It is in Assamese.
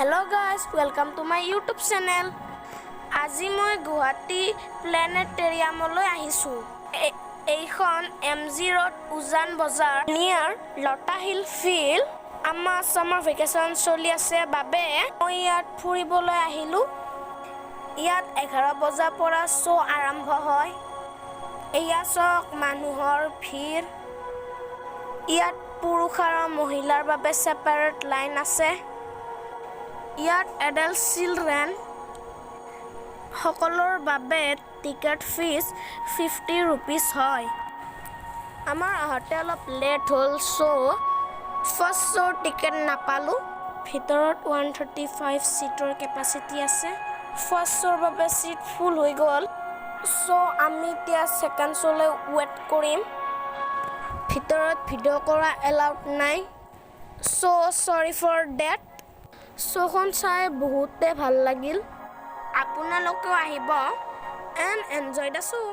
Hello guys, welcome to my YouTube channel. আজি মই গুৱাহাটী প্লেনেটেৰিয়ামলৈ আহিছো। এইখন MG Road উজান বজাৰ নিয়াৰ লতা হিল ফিল্ড। আমাৰ সামাৰ ভেকেশন চলি আছে বাবে মই ইয়াত ফুৰিবলৈ আহিলো। ইয়াত 11 বজাৰ পৰা শো আৰম্ভ হয়। এয়া চক মানুহৰ ভিৰ। ইয়াত পুৰুষ আৰু মহিলাৰ বাবে সেপাৰেট লাইন আছে। ইয়াত এডাল্ট চিলড্ৰেন সকলৰ বাবে টিকেট ফিজ 50 rupees হয়। আমাৰ আহতে অলপ লেট হ'ল শো ফাৰ্ষ্ট শোৰ টিকেট নাপালো। ভিতৰত 135 সিটৰ কেপাসিটি আছে। ফাৰ্ষ্ট শোৰ বাবে সিট ফুল হৈ গ'ল। শো আমি এতিয়া সেকেন্ড শোলৈ ওয়েট কৰিম। ভিতৰত ভিডিঅ' কৰা এলাউড নাই। শো সৰি ফৰ ডেট। শোখন চাই বহুতে ভাল লাগিল। আপোনালোকেও আহিব and enjoy the show.